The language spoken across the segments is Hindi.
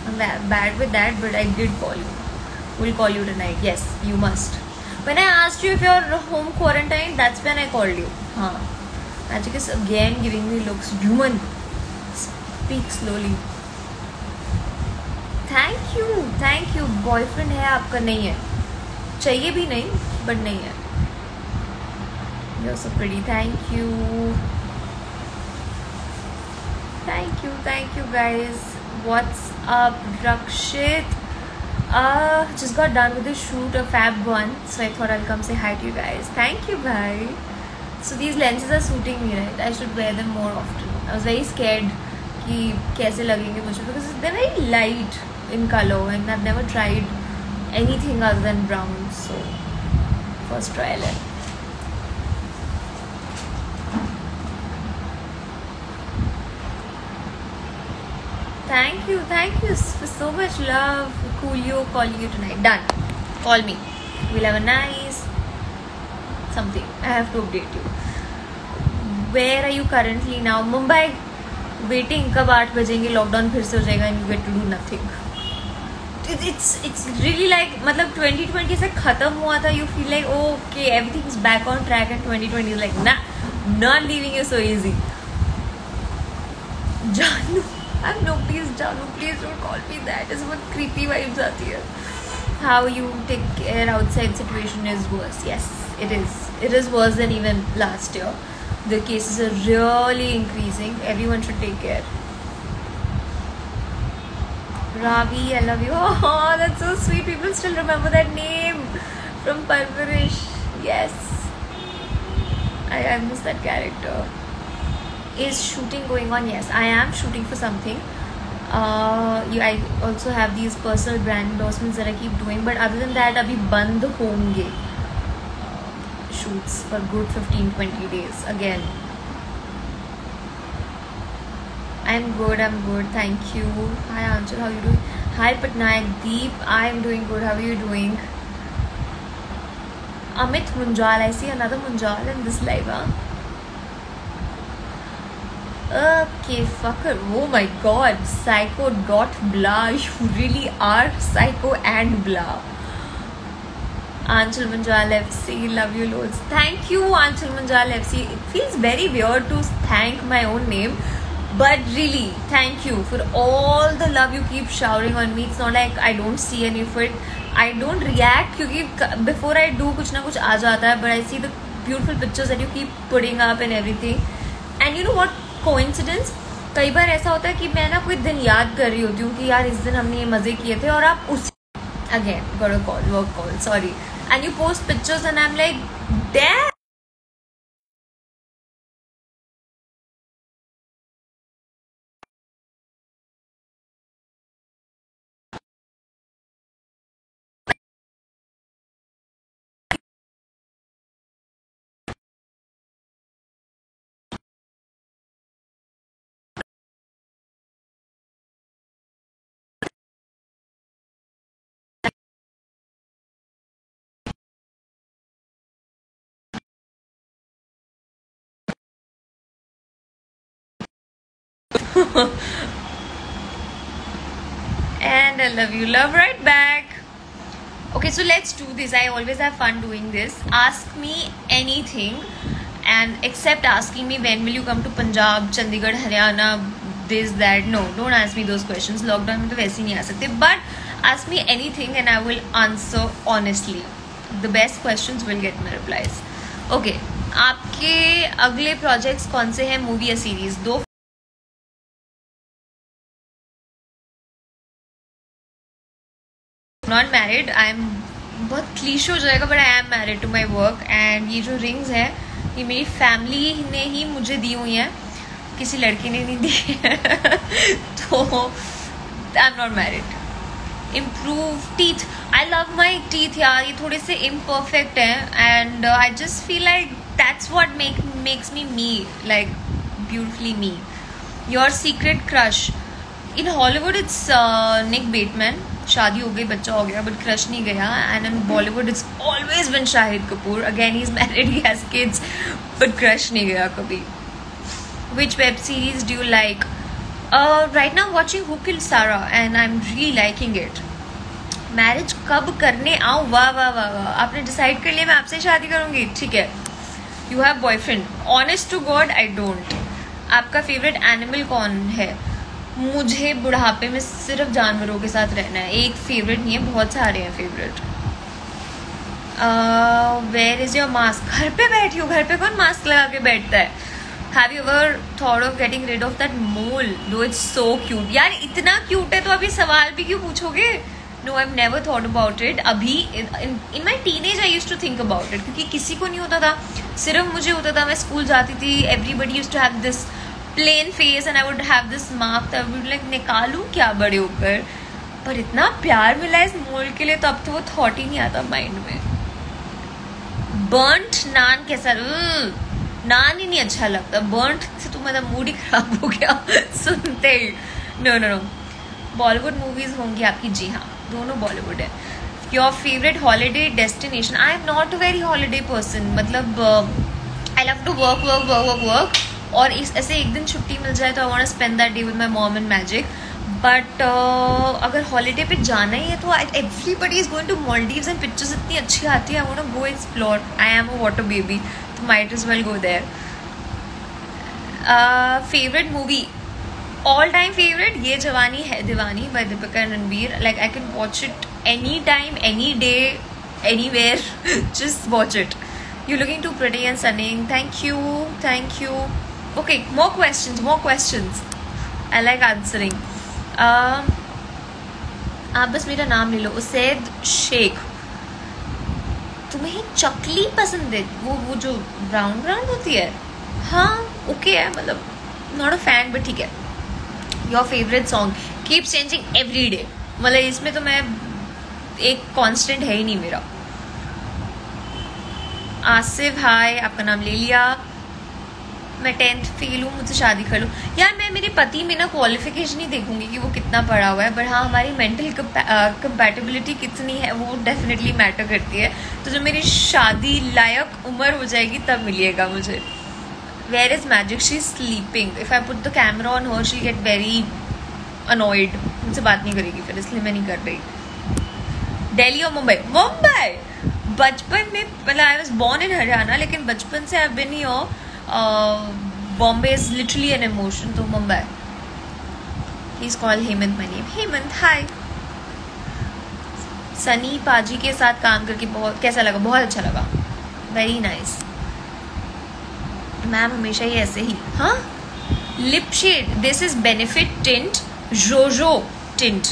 I'm bad with that, but I did call you. We'll call you tonight. Yes, you must. When I asked you if you're home quarantined, that's when I called you. Magic is again giving me looks. Human, speak slowly. Thank you. Boyfriend है आपका? नहीं है, चाहिए भी नहीं, but नहीं है. You're so pretty. Thank you guys. What's up, Rakshit? Just got done with the shoot of Fab 1, so I thought I'll come say hi to you guys. Thank you, bye. So these lenses are suiting me, right? I should wear them more often. I was very scared कि कैसे लगेंगे मुझे, because they're very light in color and I've never tried anything other than brown, so first trial है. Thank you for so much love. Coolio calling you tonight. Done. Call me. We'll have a nice something. I have to update you. Where are you currently now? Mumbai. Waiting. कब 8 बजेंगे? लॉकडाउन फिर से हो जाएगा and you get to do nothing. It's really like, मतलब 2020 से खत्म हुआ था. You feel like okay, everything's back on track, and 2020 is like nah, not leaving you so easy. Janu. No, please Janu, please don't call me that. It's what creepy vibes आती है. How you take care outside situation is worse. Yes, it is. It is worse than even last year. The cases are really increasing. Everyone should take care. Ravi, I love you. Oh, that's so sweet. People still remember that name from Parvarish. Yes, I miss that character. Is shooting going on? Yes, I am shooting for something. I also have these personal brand endorsements that I keep doing, but other than that अभी बंद होंगे shoots for good 15-20 days again. I'm good. Thank you. Hi Anshul, how are you doing? Hi Patnaik, Deep, I'm doing good. How are you doing? Amit Munjal, I see another Munjal in this live, huh? Okay, fucker. Oh my god, psycho dot blah. You really are psycho and blah. Anshul Manjal FC, love you loads. Thank you, Anshul Manjal FC. It feels very weird to thank my own name, but really, thank you for all the love you keep showering on me. It's not like I don't see any of it. I don't react because before I do, कुछ ना कुछ आ जाता है. But I see the beautiful pictures that you keep putting up and everything. And you know what? Coincidence, कई बार ऐसा होता है कि मैं ना कोई दिन याद कर रही होती हूँ कि यार इस दिन हमने ये मजे किए थे, और आप उस again got a call, work call, sorry, and you post pictures and I am like damn. And I love you. Love right back. Okay, so let's do this. I always have fun doing this. Ask me anything, and except asking me when will you come to Punjab, Chandigarh, Haryana, this, that. No, don't ask me those questions. Lockdown में तो वैसे ही नहीं आ सकते. But ask me anything and I will answer honestly. The best questions will get my replies. Okay, आपके अगले projects कौन से हैं, मूवी या सीरीज? दो. Not married. I'm बहुत क्लीशे हो जाएगा, but I am married to my work. And ये जो rings है ये मेरी family ने ही मुझे दी हुई हैं, किसी लड़की ने नहीं दी तो I'm not married. Improve teeth. I love my teeth यार, ये थोड़े से imperfect हैं, and I just feel like that's what makes me, like beautifully me. Your secret crush in Hollywood? It's Nick Bateman. शादी हो गई, बच्चा हो गया, बट क्रश नहीं गया. And in Bollywood it's always been Shahid Kapoor. Again he is married, he has kids, but crush नहीं गया कभी. Which web series do you like? Right now watching who killed Sara and I am really liking it. Marriage कब करने आऊँ? वाह वाह वाह वाह, आपने डिसाइड कर लिया मैं आपसे शादी करूंगी. ठीक है. You have boyfriend? Honest to god I don't. आपका फेवरेट एनिमल कौन है? मुझे बुढ़ापे में सिर्फ जानवरों के साथ रहना है. एक फेवरेट नहीं है, बहुत सारे हैं favourite. Where is your mask? घर पे बैठी हूँ. घर पे कौन मास्क लगा के बैठता है? Have you ever thought of getting rid of that mole though it's so cute? यार इतना क्यूट है तो अभी सवाल भी क्यों पूछोगे? No, I have never thought about it. अभी in my teenage I used to think about it, क्योंकि किसी को नहीं होता था, सिर्फ मुझे होता था. मैं स्कूल जाती थी, everybody used to have this plain face and I would have this mark. I would like निकालूं क्या बड़े होकर? पर इतना प्यार मिला इस मोल के लिए तो अब तो वो थॉट ही नहीं आता माइंड में. बर्न्ट नान कैसा? नान ही नहीं अच्छा लगता. बर्न्ट से तो मेरा मूड ही खराब हो गया सुनते ही. No no no. Bollywood movies होंगी आपकी? जी हाँ, दोनों बॉलीवुड है. Your favourite holiday destination? I am not a very holiday person. मतलब I love to work work work work work, और इस ऐसे एक दिन छुट्टी मिल जाए तो I want to spend that day with my mom and magic. But अगर हॉलीडे पे जाना ही है तो everybody is going to Maldives and pictures इतनी अच्छी आती है. I want to go explore. I am a water baby, तो might as well go there. Favourite movie? All time favourite Yeh Jawaani Hai Deewani by Deepika and Ranbir. Like I can watch it any time, any day, anywhere. Just watch it. You looking too pretty and stunning. Thank you, thank you. Okay, more questions, more questions. I like answering. आप बस मेरा नाम ले लो. उसैद शेख. तुम्हें चकली पसंद है? वो जो ब्राउन ब्राउन होती है? हाँ ओके है, मतलब नॉट अ फैन बट ठीक है. Your favourite song? Keeps changing every day. मतलब इसमें तो मैं एक कांस्टेंट है ही नहीं मेरा. आसिफ हाय, आपका नाम ले लिया. मैं 10th फेल हूँ, मुझसे शादी कर लूँ. यार मैं मेरे पति में ना क्वालिफिकेशन ही देखूंगी कि वो कितना पढ़ा हुआ है, बट हाँ हमारी मेंटल कंपैटिबिलिटी कितनी है वो डेफिनेटली मैटर करती है. तो जब मेरी शादी लायक उम्र हो जाएगी तब मिलिएगा मुझे. Where is Magic? She is sleeping. If I put the camera on her she get very annoyed. मुझसे बात नहीं करेगी फिर, इसलिए मैं नहीं कर रही. दिल्ली और मुंबई? मुंबई. बचपन में, मतलब I was born in Haryana, लेकिन बचपन से I been here. Bombay is literally an emotion, तो Mumbai. Please call Hemant my name. Hemant hi. Sunny paaji के साथ काम करके बहुत कैसा लगा? बहुत अच्छा लगा. Very nice. मैम हमेशा ही ऐसे ही. हाँ, lip shade. This is Benefit tint, Jojo tint.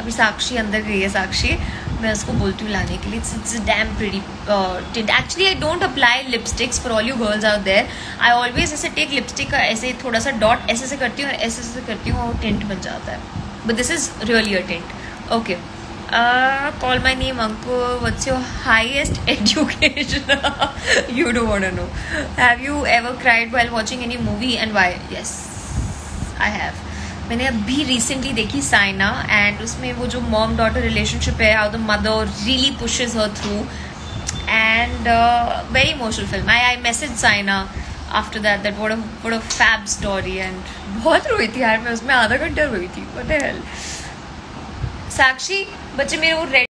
अभी साक्षी अंदर गई है. साक्षी, मैं उसको बोलती हूँ लाने के लिए. It's damn pretty tint. Actually I don't apply lipsticks for all you girls out there. I always ऐसे टेक लिपस्टिक का ऐसे थोड़ा सा डॉट ऐसे करती हूँ और ऐसे करती हूँ और टिंट बन जाता है. But this is really a tint. Okay. Call my name uncle. What's your highest education? You don't want to know. Have you ever cried while watching any movie and why? Yes, I have. मैंने अभी रिसेंटली देखी साइना, एंड उसमें वो जो मॉम डॉटर रिलेशनशिप है, how the mother really pushes her through, and very emotional film. I message Saina after that what a fab story. And बहुत रोई थी यार मैं उसमें, आधा घंटा रोई थी. What the hell. साक्षी, बच्चे मेरे वो रेड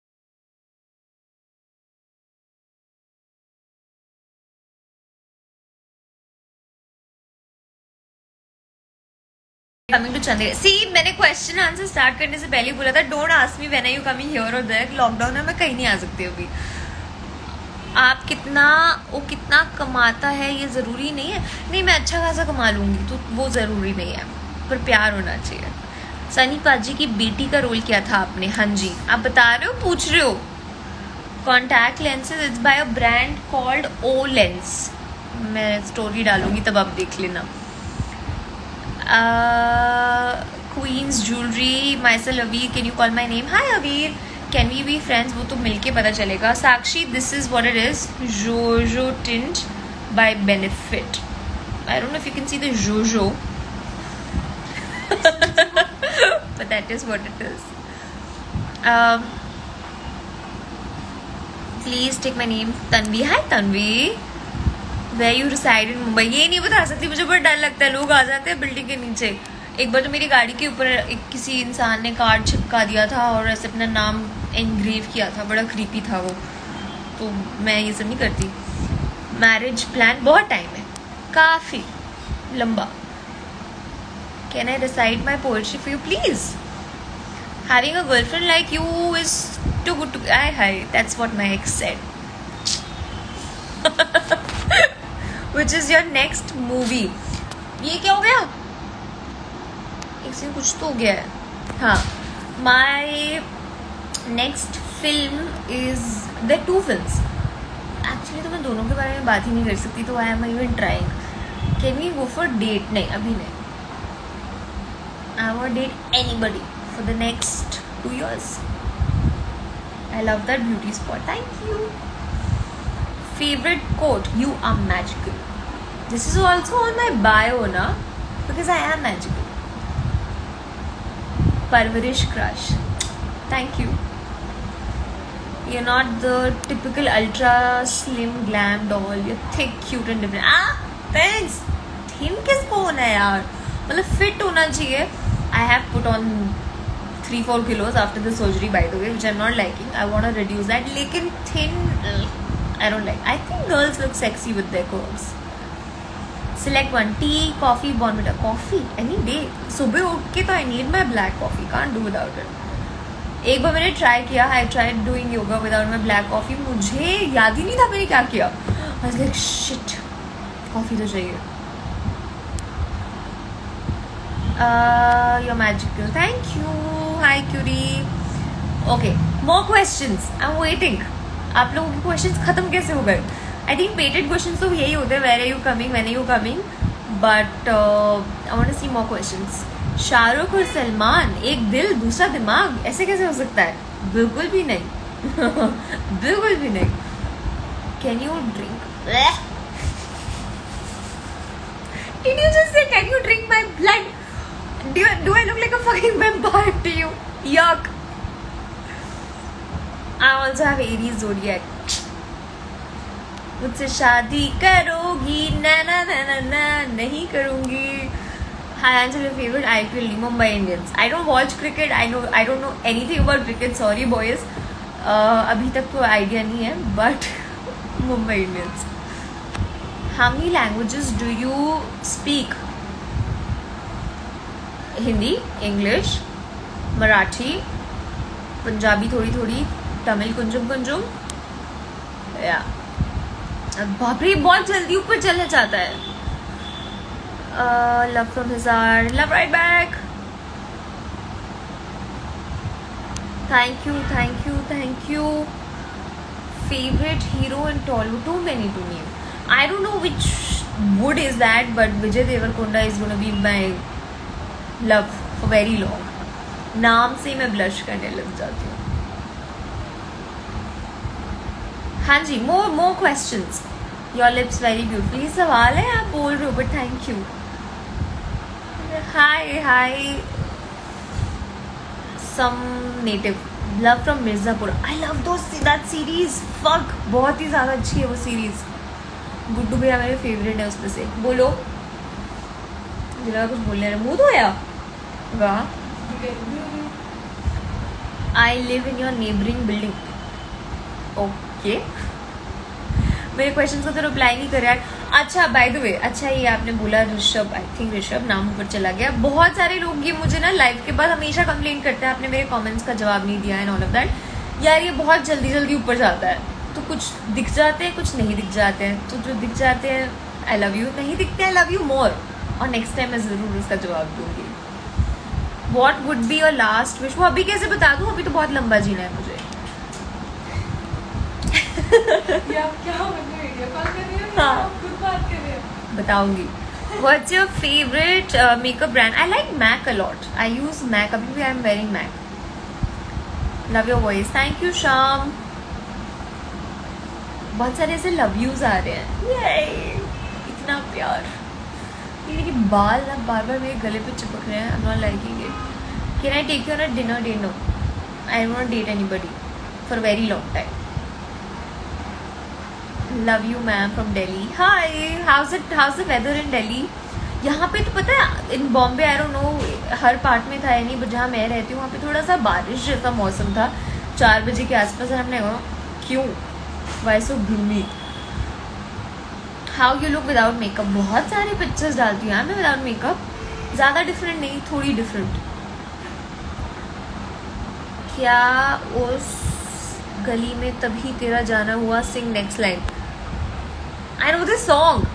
कमिंग टू चंडीगढ़. सी, मैंने क्वेश्चन आंसर स्टार्ट करने से पहले बोला था don't ask me when are you coming here और देयर. लॉकडाउन है, मैं कहीं नहीं आ सकती अभी. आप कितना कमाता है ये ज़रूरी नहीं है. नहीं, मैं अच्छा खासा कमा लूँगी तो वो ज़रूरी नहीं है, पर प्यार होना चाहिए. सनी पाजी की बेटी का रोल क्या था आपने? हाँ जी. आप बता रहे हो, पूछ रहे हो? Contact lenses, it's by a brand called O lens. मैं स्टोरी डालूंगी तब आप देख लेना. Queens jewellery, myself Aveer. Can you call my name? Hi Aveer. Can we be friends? वो तो मिलके पता चलेगा. Sakshi, this is what it is. Jojo tint by Benefit. I don't know if you can see the Jojo, but that is what it is. Please take my name. Tanvi. Hi Tanvi. Where you reside in Mumbai? ये नहीं बता सकती मुझे, बड़ा डर लगता है. लोग आ जाते हैं बिल्डिंग के नीचे. एक बार तो मेरी गाड़ी के ऊपर एक किसी इंसान ने कार्ड चिपका दिया था और ऐसे अपना नाम एनग्रेव किया था, बड़ा क्रीपी था वो। तो मैं ये सब नहीं करती। मैरिज प्लान बहुत टाइम है, काफ़ी लंबा। Can I recite my poetry for you please? Having a girlfriend like you is too good to hi that's what my ex said. Which is your next movie? ये क्या हो गया? एक से कुछ तो हो गया है। हाँ, my next film is there are 2 films. Actually तो मैं दोनों के बारे में बात ही नहीं कर सकती, तो I am even trying. Can we go for date? नहीं, अभी नहीं. I won't date anybody for the next 2 years. I love that beauty spot. Thank you. Favorite quote? You are magical. This is also on my bio, na? Because I am magical. Parvarish crush. Thank you. You're not the typical ultra slim glam doll. You're thick, cute and different. Thanks. Thin किसको होना है यार? मतलब fit होना चाहिए. I have put on 3-4 kilos after the surgery, by the way, which I'm not liking. I want to reduce that. लेकिन thin, I don't like. I think girls look sexy with their curves. Select one. Tea, coffee, Bournvita. Coffee any day. सुबह उठ के तो I need my black coffee. Can't do without it. एक बार मैंने ट्राई किया. I tried doing yoga without my black coffee. मुझे याद ही नहीं था मैंने क्या किया. I was like shit. Coffee तो चाहिए. You're magical. Thank you. Hi Curie. Okay, more questions. I'm waiting. आप लोगों के questions खत्म कैसे हो गए? I think pated questions तो यही होते हैं. Where are you coming? When are you coming? But I want to see more questions. Shahrukh और सलमान, एक दिल दूसरा दिमाग, ऐसे कैसे हो सकता है? बिल्कुल भी नहीं. बिल्कुल भी नहीं. Can you drink? Did you just say can you drink my blood? Do I look like a fucking vampire to you? Yuck. I also have Aries zodiac. मुझसे शादी करोगी? ना ना ना ना ना, नहीं करूँगी. Hi, answer your favorite IPL league, Mumbai Indians. I don't watch cricket. I don't know anything about cricket. Sorry boys. अभी तक तो आइडिया नहीं है. But Mumbai Indians. How many languages do you speak? Hindi, English, Marathi, Punjabi थोड़ी थोड़ी, तमिल कुंजुम कुंजुम. या बाप रे, बहुत जल्दी ऊपर चलना चाहता है. Love from his heart. Love right back. Thank you thank you thank you. Favourite hero in Tollywood? Too many to name. I don't know which wood is that, but Vijay Deverakonda is going to be my love for very long. नाम से मैं ब्लश करने लग जाती हूँ. हाँ जी, more questions. Your lips very beautiful. ये सवाल है, आप बोल रहे हो, but thank you. Hi. Some native. Love from Mirzapur. I love that series. Fuck, बहुत ही ज़्यादा अच्छी है वो series. गुड्डू भैया मेरे फेवरेट है उसमें से. बोलो, मुझे कुछ बोलने रहे, मुँह धोया. वाह. I live in your neighbouring building. Okay, मेरे क्वेश्चन को तो रिप्लाई नहीं कर रहा है. अच्छा, बाय द वे, अच्छा ये आपने बोला ऋषभ, आई थिंक ऋषभ नाम ऊपर चला गया. बहुत सारे लोग ये मुझे ना लाइव के बाद हमेशा कंप्लेंट करते हैं, आपने मेरे कमेंट्स का जवाब नहीं दिया एंड ऑल ऑफ दैट. यार ये बहुत जल्दी जल्दी ऊपर जाता है, तो कुछ दिख जाते हैं, कुछ नहीं दिख जाते हैं. तो जो दिख जाते हैं आई लव यू, नहीं दिखते आई लव यू मोर. और नेक्स्ट टाइम मैं ज़रूर उसका जवाब दूंगी. What would be your last wish? वो अभी कैसे बता दूँ? अभी तो बहुत लंबा जीना है मुझे. हाँ, बताऊंगी. What's your favorite makeup brand? I like MAC a lot. I use MAC. अभी भी I'm wearing MAC. Love your voice. Thank you, Sham. बहुत सारे ऐसे लव यूज आ रहे हैं. Yay! इतना प्यार. ये बाल ना बार बार मेरे गले पे चिपक रहे हैं. I'm not liking it. Can I take you on a dinner date? No. I don't want to date anybody for a very long time. Love you, ma'am, from Delhi. Hi. How's the weather in Delhi? यहाँ पे तो पता है in Bombay I don't know हर पार्ट में था या नहीं, बट जहाँ मैं रहती हूँ वहाँ पे थोड़ा सा बारिश जैसा मौसम था 4 बजे के आसपास। हमने कहा क्यों, why so gloomy, how you look without makeup. बहुत सारे पिक्चर्स डालती हूँ यार मैं विदाउट मेकअप, ज़्यादा डिफरेंट नहीं, थोड़ी डिफरेंट। क्या उस गली में तभी तेरा जाना हुआ, sing next line. I know this song,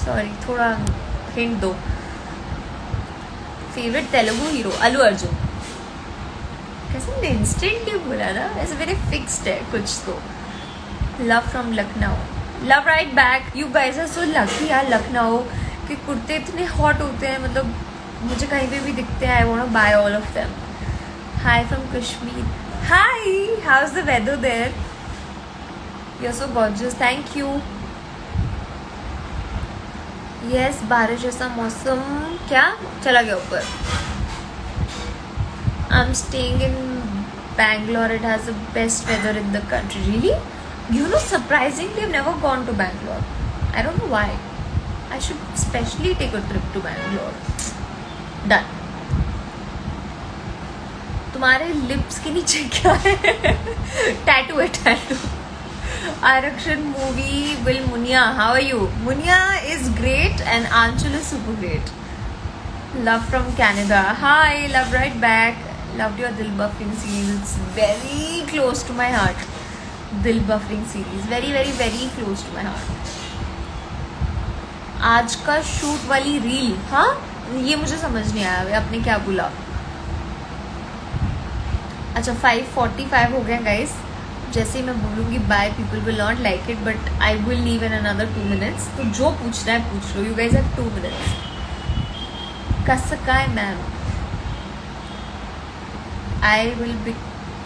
sorry थोड़ा हिंट दो। Favourite Telugu hero Allu Arjun. कैसे मैंने इंस्टेंटली बोला ना, ऐसे मेरे फिक्स्ड है कुछ तो। Love from Lucknow, love right back. You guys are so lucky यार, लखनऊ के कुर्ते इतने हॉट होते हैं, मतलब मुझे कहीं पे भी दिखते हैं, I want to buy all of them. Hi from Kashmir, hi, how is the weather there. You are so gorgeous, thank you. Yes, बारिश जैसा मौसम क्या चला गया ऊपर। I am staying in Bangalore, it has the best weather in the country. Really? You know, surprisingly, I've never gone to Bangalore. I don't know why. I should especially take a trip to Bangalore. Done. तुम्हारे लिप्स के नीचे क्या है? टैटू है, टैटू। आरक्षण movie will Muniya, how are you? Munya is great and Anshul is super great. Love from Canada. Hi, love right back. Loved your Dil Buffering series. It's very close to my heart. दिल buffering series very very very close to my heart. आज का शूट वाली रील, हाँ ये मुझे समझ नहीं आया आपने क्या बोला। अच्छा 5:45 हो गया गाइस, जैसे ही मैं बोलूँगी bye people will not like it but I will leave in another 2 minutes। तो जो पूछना है पूछ लो, यू गाइस हैव 2 minutes। कसकाय ma'am, I will be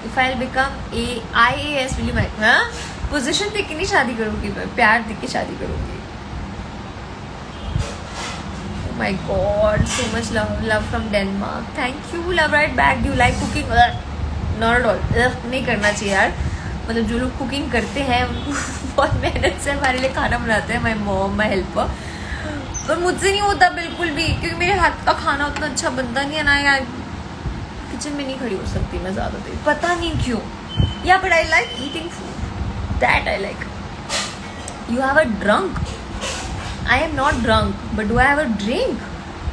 If I'll become IAS will you marry? हाँ? पोजीशन देख के नहीं शादी करूँगी मैं, प्यार देख के शादी करूँगी। Oh my God, so much love from Denmark. Thank you, love right back. Do you like cooking? Not at all. नहीं करना चाहिए यार, मतलब जो लोग कुकिंग करते हैं उनको बहुत मेहनत से हमारे लिए खाना बनाते हैं। My mom, my helper, पर मुझसे नहीं होता बिल्कुल भी, क्योंकि मेरे हाथ का खाना उतना अच्छा बनता नहीं है ना यार। किचन में नहीं खड़ी हो सकती मैं ज़्यादा देर, पता नहीं क्यों। या but I like eating food, that I like. You have a drunk? I am not drunk but do I have a drink?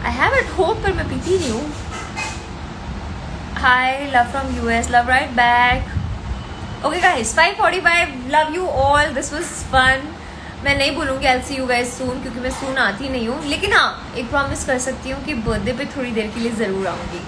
I have at home, पर मैं पीती नहीं हूँ। Hi, love from US, love right back. Okay guys, 5:45, love you all, this was fun. मैं नहीं बोलूँगी आई सी यू गाइस सून, क्योंकि मैं सून आती नहीं हूँ, लेकिन हाँ एक प्रॉमिस कर सकती हूँ कि बर्थडे पे थोड़ी देर के लिए ज़रूर आऊँगी।